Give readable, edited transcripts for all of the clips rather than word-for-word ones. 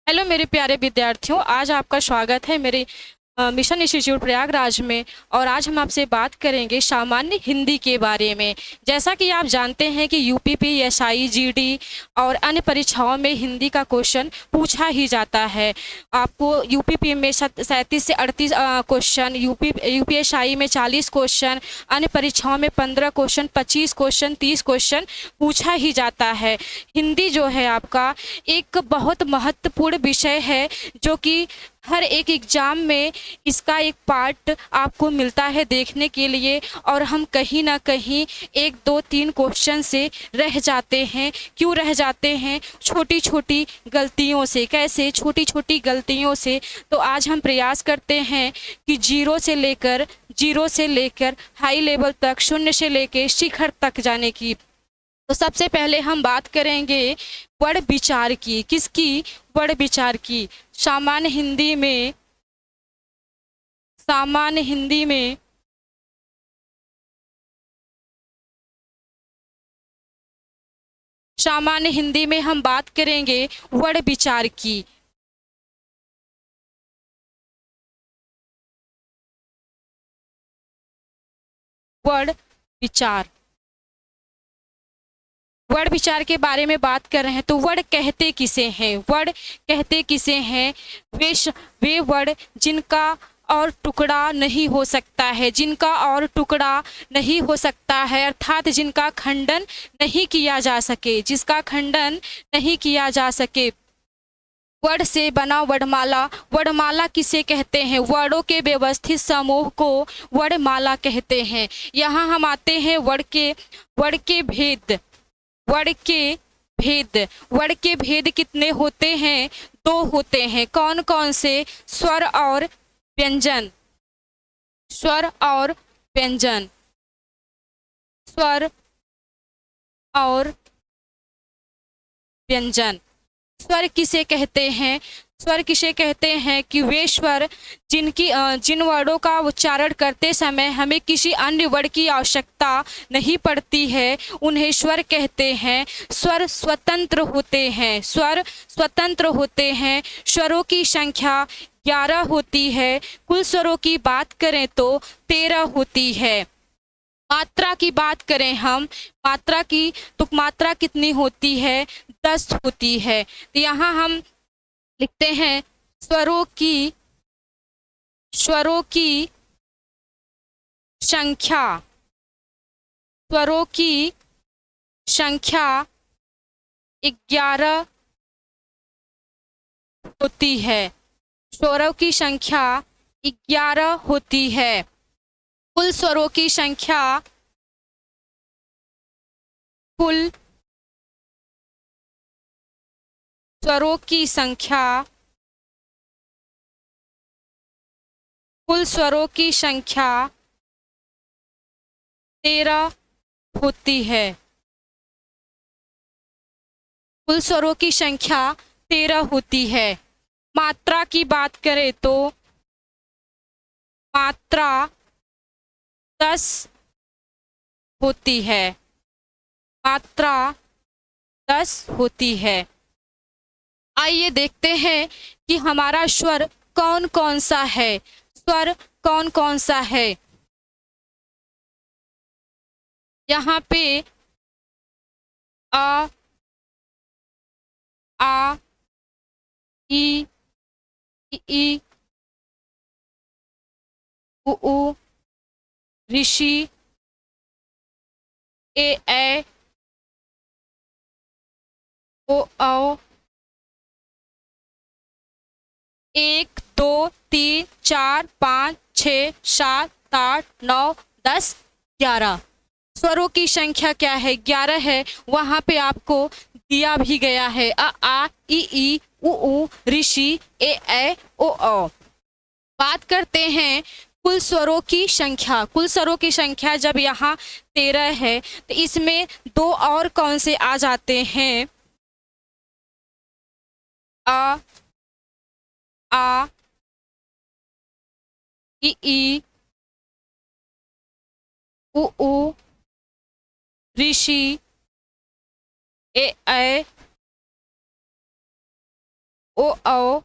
Hello मेरे प्यारे विद्यार्थियों, आज आपका स्वागत है मेरे मिशन इंस्टीट्यूट प्रयागराज में। और आज हम आपसे बात करेंगे सामान्य हिंदी के बारे में। जैसा कि आप जानते हैं कि यूपीपीएसआई, जीडी और अन्य परीक्षाओं में हिंदी का क्वेश्चन पूछा ही जाता है। आपको यूपीपी में 37 से 38 क्वेश्चन, यूपीएसआई में 40 क्वेश्चन, अन्य परीक्षाओं में 15 क्वेश्चन, 25 क्वेश्चन, 30 क्वेश्चन पूछा ही जाता है। हिंदी जो है आपका एक बहुत महत्वपूर्ण विषय है, जो कि हर एक एग्ज़ाम में इसका एक पार्ट आपको मिलता है देखने के लिए। और हम कहीं ना कहीं 1, 2, 3 क्वेश्चन से रह जाते हैं। क्यों रह जाते हैं? छोटी छोटी गलतियों से। कैसे? छोटी छोटी गलतियों से। तो आज हम प्रयास करते हैं कि जीरो से लेकर हाई लेवल तक, शून्य से लेकर शिखर तक जाने की। तो सबसे पहले हम बात करेंगे वर्ण विचार की। किसकी? वर्ण विचार की। सामान्य हिंदी में सामान्य हिंदी में सामान्य हिंदी में हम बात करेंगे वर्ण विचार की। वर्ण विचार वर्ण विचार के बारे में बात कर रहे हैं। तो वर्ण कहते किसे हैं? वर्ण कहते किसे हैं? वे वर्ण जिनका और टुकड़ा नहीं हो सकता है, जिनका और टुकड़ा नहीं हो सकता है, अर्थात जिनका खंडन नहीं किया जा सके, जिसका खंडन नहीं किया जा सके। वर्ण से बना वर्णमाला। वर्णमाला किसे कहते हैं? वर्णों के व्यवस्थित समूह को वर्णमाला कहते हैं। यहाँ हम आते हैं वर्ण के भेद। वर्ण के वर्ण के भेद कितने होते हैं? 2 होते हैं। कौन कौन से? स्वर और व्यंजन। स्वर और व्यंजन। स्वर और व्यंजन। स्वर किसे कहते हैं? स्वर किसे कहते हैं कि वे स्वर जिन वर्णों का उच्चारण करते समय हमें किसी अन्य वर्ण की आवश्यकता नहीं पड़ती है, उन्हें स्वर कहते हैं। स्वर स्वतंत्र होते हैं। स्वर स्वतंत्र होते हैं। स्वरों की संख्या 11 होती है। कुल स्वरों की बात करें तो 13 होती है। मात्रा की बात करें हम, मात्रा कितनी होती है? 10 होती है। तो यहाँ हम लिखते हैं स्वरों की संख्या। स्वरों की संख्या 11 होती है। स्वरों की संख्या 11 होती है। कुल स्वरों की संख्या कुल स्वरों की संख्या कुल स्वरों की संख्या 13 होती है। कुल स्वरों की संख्या 13 होती है। मात्रा की बात करें तो मात्रा 10 होती है। मात्रा 10 होती है। आइए देखते हैं कि हमारा स्वर कौन कौन सा है। स्वर कौन कौन सा है? यहाँ पे अ, आ, ई, ई, उ, ऋषि, ए, ओ, औ, 1, 2, 3, 4, 5, 6, 7, 8, 9, 10, 11। स्वरों की संख्या क्या है? 11 है। वहां पे आपको दिया भी गया है आ, ई, उ, ऋषि, ए, ओ, औ। बात करते हैं कुल स्वरों की संख्या। कुल स्वरों की संख्या जब यहाँ 13 है तो इसमें 2 और कौन से आ जाते हैं? आ, आ, ई, उ, ऋषि, ए, ओ औ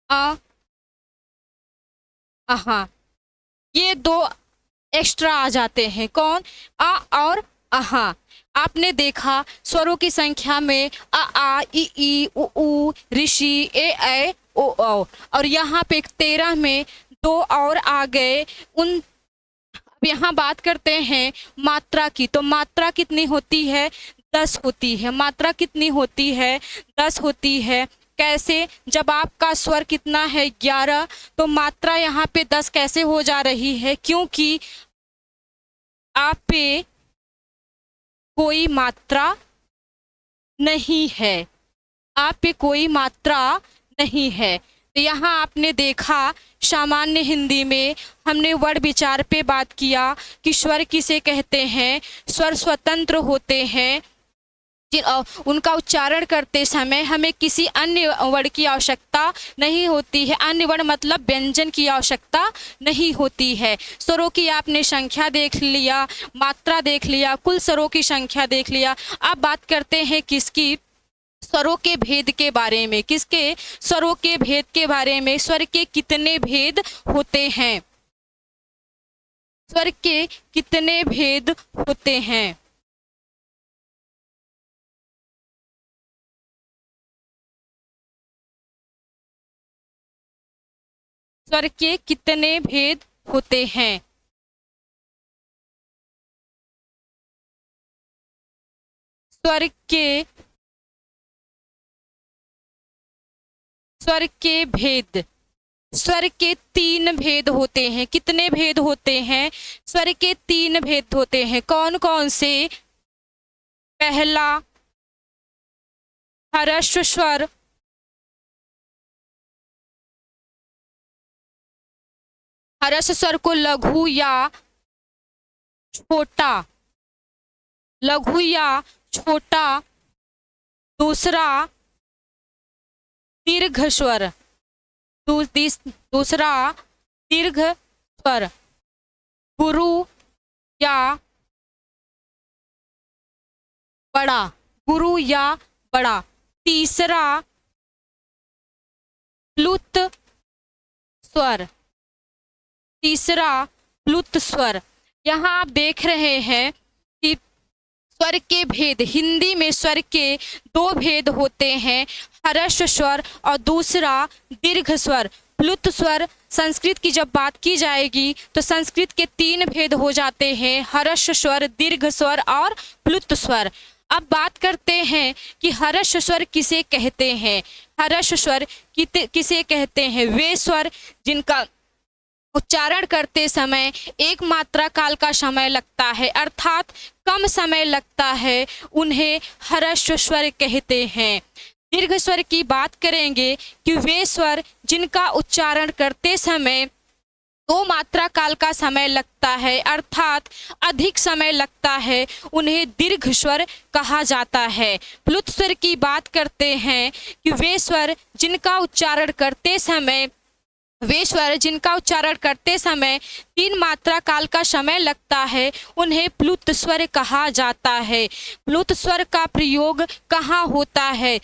अ अहा, ये दो एक्स्ट्रा आ जाते हैं। कौन? आ और अहा। आपने देखा स्वरों की संख्या में आ ई उ ऊ ऋषि ए ओ औ, और यहाँ पे 13 में दो और आ गए। उन अब यहाँ बात करते हैं मात्रा की, तो मात्रा कितनी होती है? 10 होती है। मात्रा कितनी होती है? 10 होती है। कैसे? जब आपका स्वर कितना है? 11, तो मात्रा यहाँ पे 10 कैसे हो जा रही है? क्योंकि आप पे कोई मात्रा नहीं है, आप पे कोई मात्रा नहीं है। तो यहाँ आपने देखा सामान्य हिंदी में हमने वर्ण विचार पे बात किया कि स्वर किसे कहते हैं। स्वर स्वतंत्र होते हैं, उनका उच्चारण करते समय हमें किसी अन्य वर्ण की आवश्यकता नहीं होती है। अन्य वर्ण मतलब व्यंजन की आवश्यकता नहीं होती है। स्वरों की आपने संख्या देख लिया, मात्रा देख लिया, कुल स्वरों की संख्या देख लिया। अब बात करते हैं किसकी? स्वरों के भेद के बारे में। किसके? स्वरों के भेद के बारे में। स्वर के कितने भेद होते हैं? स्वर के कितने भेद होते हैं? स्वर के कितने भेद होते हैं? स्वर के स्वर के भेद, स्वर के 3 भेद होते हैं। कितने भेद होते हैं? स्वर के 3 भेद होते हैं। कौन कौन से? पहला, ह्रस्व स्वर। ह्रस्व स्वर को लघु या छोटा, लघु या छोटा। दूसरा, दीर्घ स्वर। दूसरा दीर्घ स्वर, गुरु या बड़ा, गुरु या बड़ा। तीसरा, प्लुत स्वर। तीसरा प्लुत स्वर। यहाँ आप देख रहे हैं कि स्वर के भेद, हिंदी में स्वर के 2 भेद होते हैं, ह्रस्व स्वर और दूसरा दीर्घ स्वर। प्लुत स्वर, संस्कृत की जब बात की जाएगी तो संस्कृत के 3 भेद हो जाते हैं, ह्रस्व स्वर, दीर्घ स्वर और प्लुत स्वर। अब बात करते हैं कि ह्रस्व स्वर किसे कहते हैं। ह्रस्व स्वर किसे कहते हैं? वे स्वर जिनका उच्चारण करते समय एक मात्रा काल का समय लगता है, अर्थात कम समय लगता है, उन्हें ह्रस्व स्वर कहते हैं। दीर्घ स्वर की बात करेंगे कि वे स्वर जिनका उच्चारण करते समय 2 मात्रा काल का समय लगता है, अर्थात अधिक समय लगता है, उन्हें दीर्घ स्वर कहा जाता है। प्लुत स्वर की बात करते हैं कि वे स्वर जिनका उच्चारण करते समय, वे स्वर जिनका उच्चारण करते समय 3 मात्रा काल का समय लगता है, उन्हें प्लुत स्वर कहा जाता है। प्लुत स्वर का प्रयोग कहाँ होता है?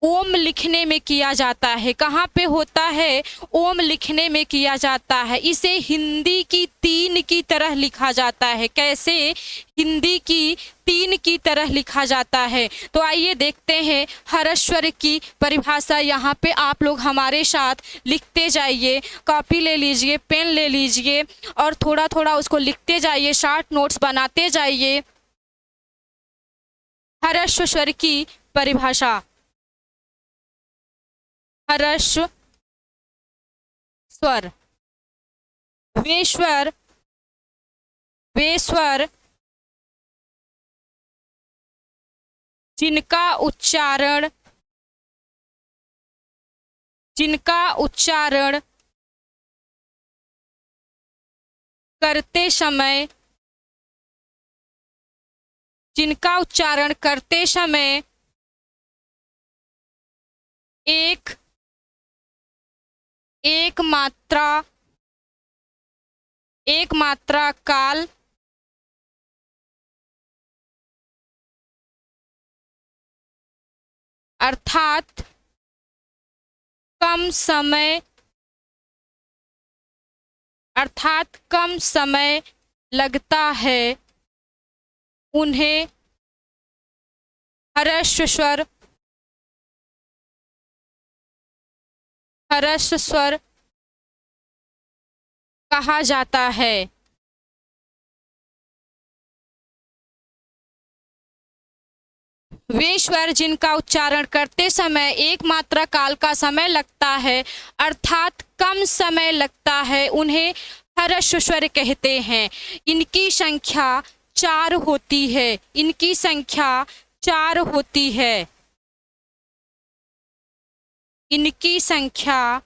ओम लिखने में किया जाता है। कहाँ पे होता है? ओम लिखने में किया जाता है। इसे हिंदी की 3 की तरह लिखा जाता है। कैसे? हिंदी की 3 की तरह लिखा जाता है। तो आइए देखते हैं ह्रस्व स्वर की परिभाषा। यहाँ पे आप लोग हमारे साथ लिखते जाइए, कॉपी ले लीजिए, पेन ले लीजिए और थोड़ा थोड़ा उसको लिखते जाइए, शॉर्ट नोट्स बनाते जाइए। ह्रस्व स्वर की परिभाषा। ह्रस्व स्वर, वे स्वर, वे स्वर जिनका उच्चारण, जिनका उच्चारण करते समय, जिनका उच्चारण करते समय एक एक मात्रा, एक मात्रा काल अर्थात कम समय लगता है उन्हें ह्रस्व स्वर कहा जाता है। वे स्वर जिनका उच्चारण करते समय एक मात्रा काल का समय लगता है अर्थात कम समय लगता है उन्हें ह्रस्व स्वर कहते हैं। इनकी संख्या 4 होती है। इनकी संख्या 4 होती है। इनकी संख्या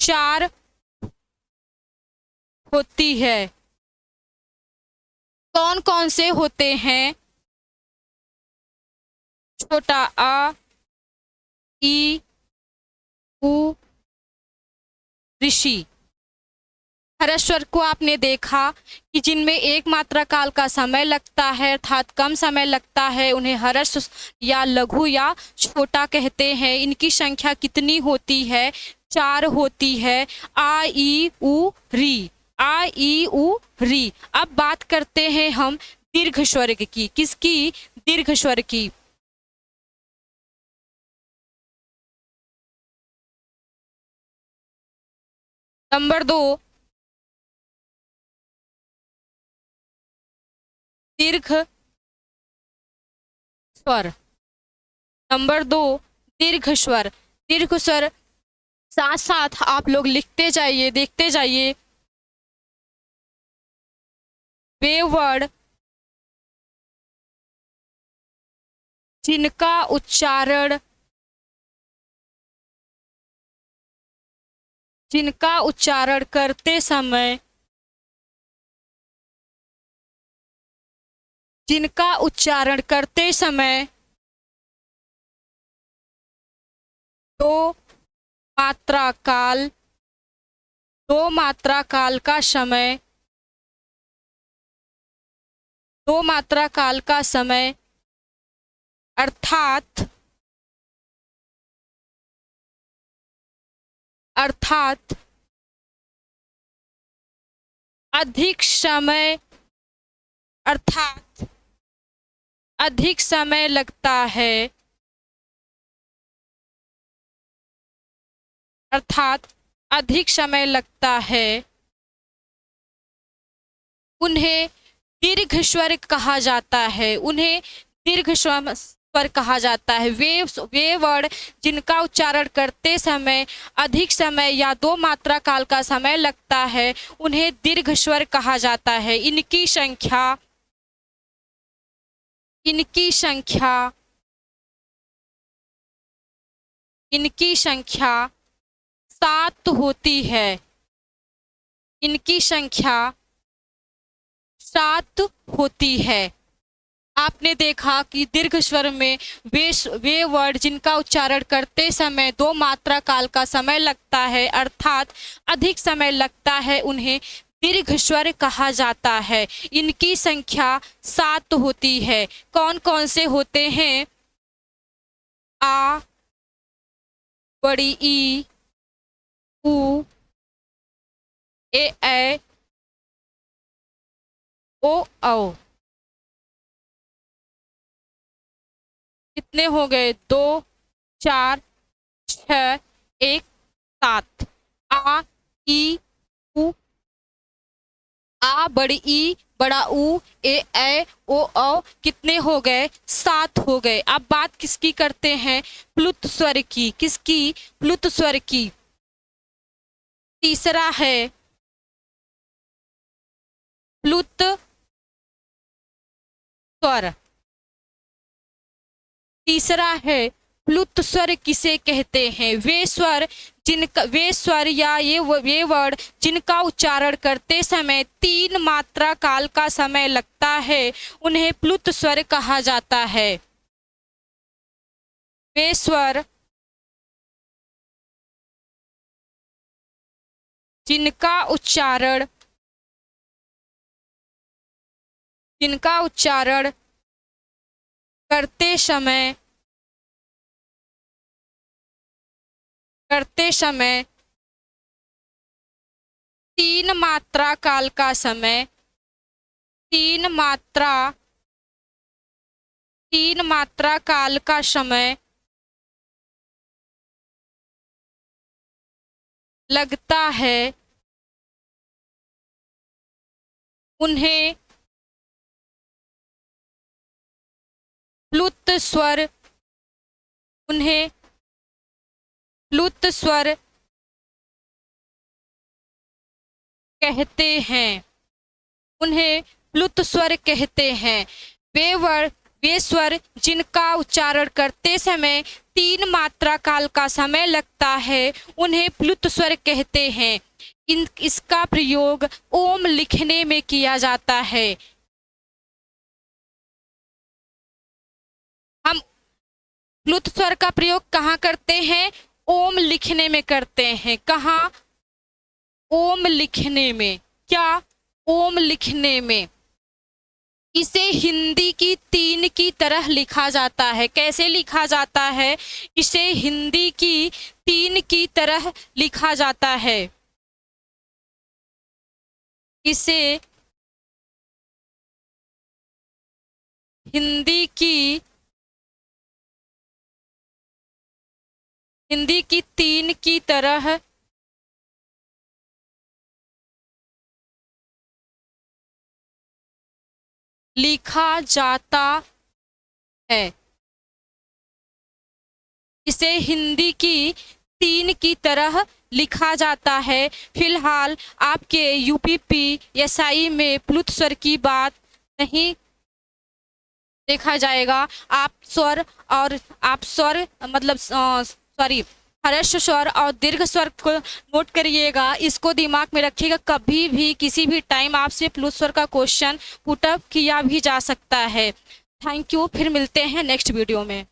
4 होती है। कौन कौन से होते हैं? छोटा अ, ई, उ, ऋषि। ह्रस्व स्वर को आपने देखा कि जिनमें एक मात्रा काल का समय लगता है अर्थात कम समय लगता है उन्हें ह्रस्व या लघु या छोटा कहते हैं। इनकी संख्या कितनी होती है? 4 होती है। आ ई उ री, आ ई उ री। अब बात करते हैं हम दीर्घ स्वर की। किसकी? दीर्घ स्वर की। नंबर 2 दीर्घ स्वर। नंबर 2 दीर्घ स्वर। दीर्घ स्वर साथ साथ आप लोग लिखते जाइए, देखते जाइए। वे वर्ड जिनका उच्चारण करते समय दो मात्रा काल का समय अर्थात अधिक समय लगता है उन्हें दीर्घ स्वर कहा जाता है। वे वर्ड जिनका उच्चारण करते समय अधिक समय या 2 मात्रा काल का समय लगता है उन्हें दीर्घ स्वर कहा जाता है। इनकी संख्या 7 होती है। इनकी संख्या 7 होती है। आपने देखा कि दीर्घ स्वर में वे वर्ड जिनका उच्चारण करते समय 2 मात्रा काल का समय लगता है अर्थात अधिक समय लगता है उन्हें दीर्घ स्वर कहा जाता है। इनकी संख्या 7 होती है। कौन कौन से होते हैं? आ, बड़ी ई, उ, ए, ओ, औ। कितने हो गए? 2, 4, 6, 1, 7। आ, ई, उ, आ, बड़ी ई, बड़ा ऊ, ए, ओ, औ। कितने हो गए? 7 हो गए। अब बात किसकी करते हैं? प्लुत स्वर की। किसकी? प्लुत स्वर की। तीसरा है प्लुत स्वर। तीसरा है प्लुत स्वर किसे कहते हैं? वे स्वर या ये वर्ड जिनका उच्चारण करते समय 3 मात्रा काल का समय लगता है उन्हें प्लुत स्वर कहा जाता है। वे स्वर जिनका उच्चारण जिनका उच्चारण करते समय तीन मात्रा काल का समय, तीन मात्रा काल का समय लगता है, उन्हें प्लुत स्वर कहते हैं। उन्हें प्लुत स्वर कहते हैं। वे स्वर जिनका उच्चारण करते समय तीन मात्रा काल का समय लगता है, उन्हें प्लुत स्वर कहते हैं। इसका प्रयोग ओम लिखने में किया जाता है। हम प्लुत स्वर का प्रयोग कहाँ करते हैं? ओम लिखने में करते हैं। कहाँ? ओम लिखने में। क्या? ओम लिखने में। इसे हिंदी की तीन की तरह लिखा जाता है। कैसे लिखा जाता है? इसे हिंदी की तीन की तरह लिखा जाता है। इसे हिंदी की तीन की तरह लिखा जाता है। इसे हिंदी की तीन की तरह लिखा जाता है। फिलहाल आपके यूपीपीएसआई में प्लुत स्वर की बात नहीं देखा जाएगा। आप स्वर मतलब सॉरी हर्ष स्वर और दीर्घ स्वर को नोट करिएगा, इसको दिमाग में रखिएगा। कभी भी किसी भी टाइम आपसे प्लुत स्वर का क्वेश्चन पुटअप किया भी जा सकता है। Thank you. फिर मिलते हैं नेक्स्ट वीडियो में।